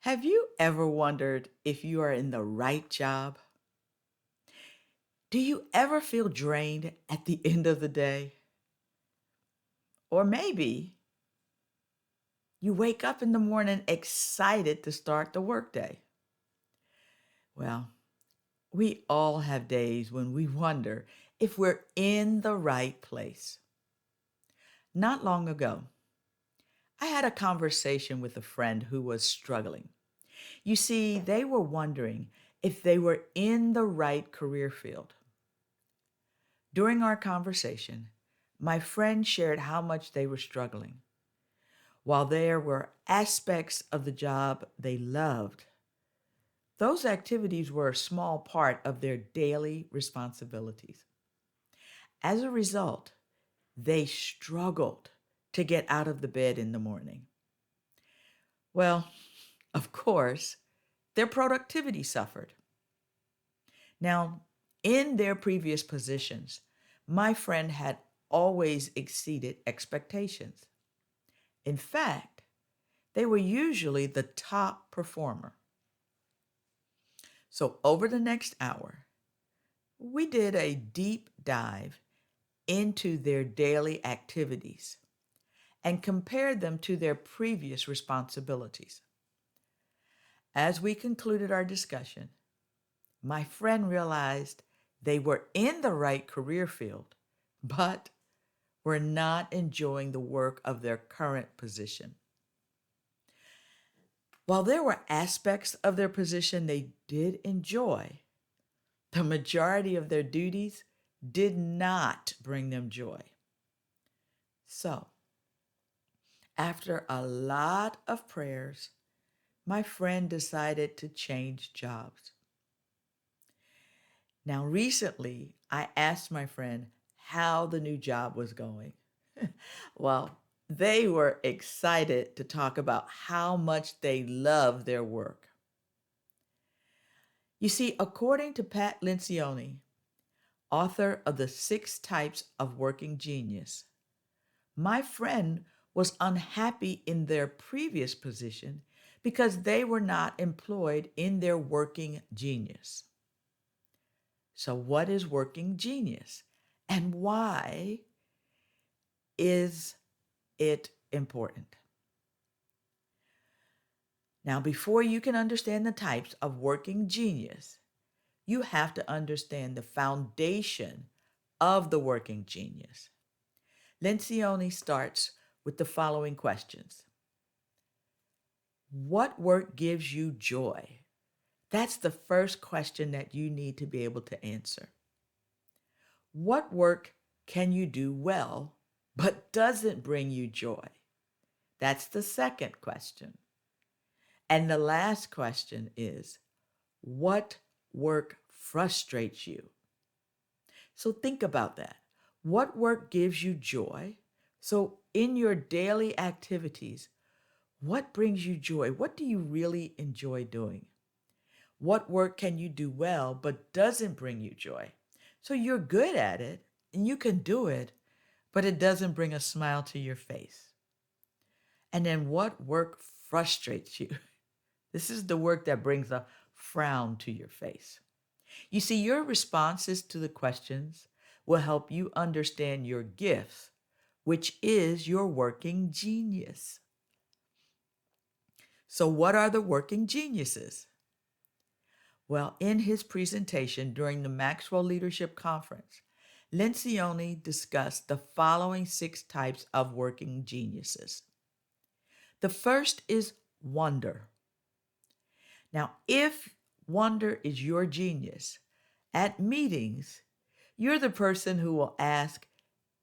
Have you ever wondered if you are in the right job? Do you ever feel drained at the end of the day? Or maybe you wake up in the morning excited to start the workday. Well, we all have days when we wonder if we're in the right place. Not long ago, I had a conversation with a friend who was struggling. You see, they were wondering if they were in the right career field. During our conversation, my friend shared how much they were struggling. While there were aspects of the job they loved, those activities were a small part of their daily responsibilities. As a result, they struggled to get out of the bed in the morning. Well, of course, their productivity suffered. Now, in their previous positions, my friend had always exceeded expectations. In fact, they were usually the top performer. So, over the next hour, we did a deep dive into their daily activities and compared them to their previous responsibilities. As we concluded our discussion, my friend realized they were in the right career field, but were not enjoying the work of their current position. While there were aspects of their position they did enjoy, the majority of their duties did not bring them joy. So, after a lot of prayers, my friend decided to change jobs. Now, recently, I asked my friend how the new job was going. Well, they were excited to talk about how much they love their work. You see, according to Pat Lencioni, author of The Six Types of Working Genius, my friend was unhappy in their previous position because they were not employed in their working genius. So, what is working genius? And why is it important? Now, before you can understand the types of working genius, you have to understand the foundation of the working genius. Lencioni starts with the following questions. What work gives you joy? That's the first question that you need to be able to answer. What work can you do well but doesn't bring you joy? That's the second question. And the last question is, what work frustrates you? So think about that. What work gives you joy? So in your daily activities, what brings you joy? What do you really enjoy doing? What work can you do well but doesn't bring you joy? So you're good at it and you can do it, but it doesn't bring a smile to your face. And then what work frustrates you? This is the work that brings a frown to your face. You see, your responses to the questions will help you understand your gifts, which is your working genius. So, what are the working geniuses? Well, in his presentation during the Maxwell Leadership Conference, Lencioni discussed the following six types of working geniuses. The first is wonder. Now, if wonder is your genius, at meetings, you're the person who will ask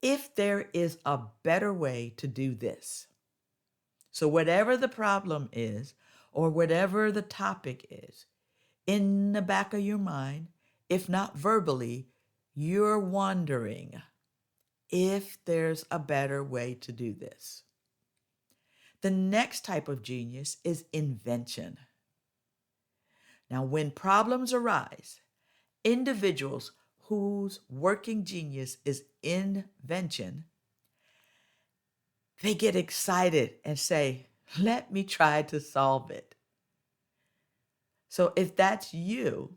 if there is a better way to do this. So, whatever the problem is, or whatever the topic is, in the back of your mind, if not verbally, you're wondering if there's a better way to do this. The next type of genius is invention. Now, when problems arise, individuals whose working genius is invention, they get excited and say, let me try to solve it. So if that's you,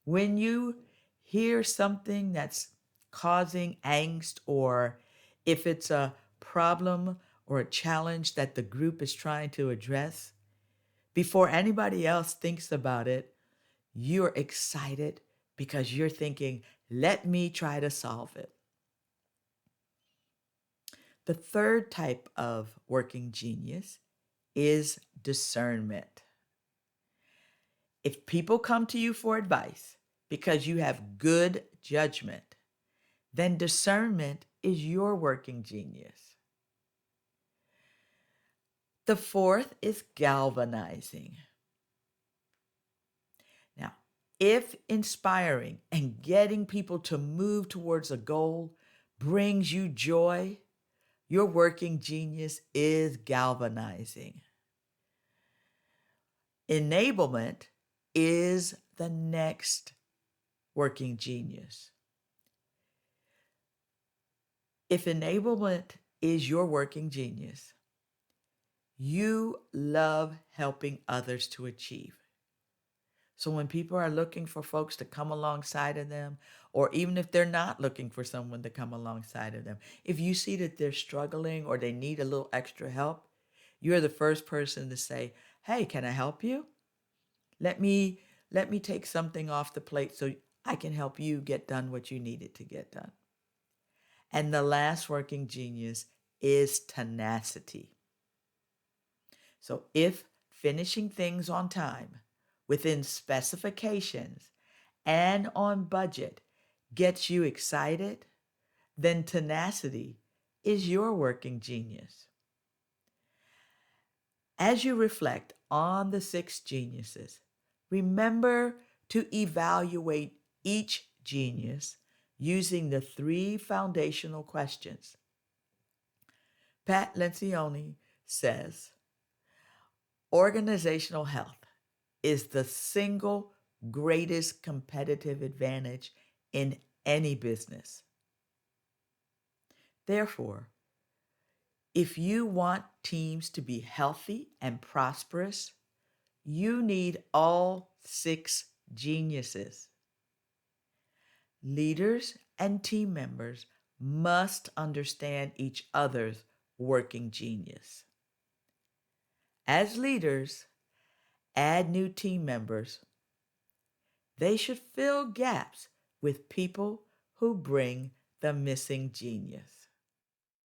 when you hear something that's causing angst, or if it's a problem or a challenge that the group is trying to address, before anybody else thinks about it, you're excited because you're thinking, let me try to solve it. The third type of working genius is discernment. If people come to you for advice because you have good judgment, then discernment is your working genius. The fourth is galvanizing. Now, if inspiring and getting people to move towards a goal brings you joy, your working genius is galvanizing. Enablement is the next working genius. If enablement is your working genius, you love helping others to achieve. So when people are looking for folks to come alongside of them, or even if they're not looking for someone to come alongside of them, if you see that they're struggling or they need a little extra help, you're the first person to say, "Hey, can I help you? Let me let me take something off the plate so I can help you get done what you needed to get done." And the last working genius is tenacity. So if finishing things on time, within specifications, and on budget gets you excited, then tenacity is your working genius. As you reflect on the six geniuses, remember to evaluate each genius using the three foundational questions. Pat Lencioni says, organizational health is the single greatest competitive advantage in any business. Therefore, if you want teams to be healthy and prosperous, you need all six geniuses. Leaders and team members must understand each other's working genius. As leaders, add new team members. They should fill gaps with people who bring the missing genius.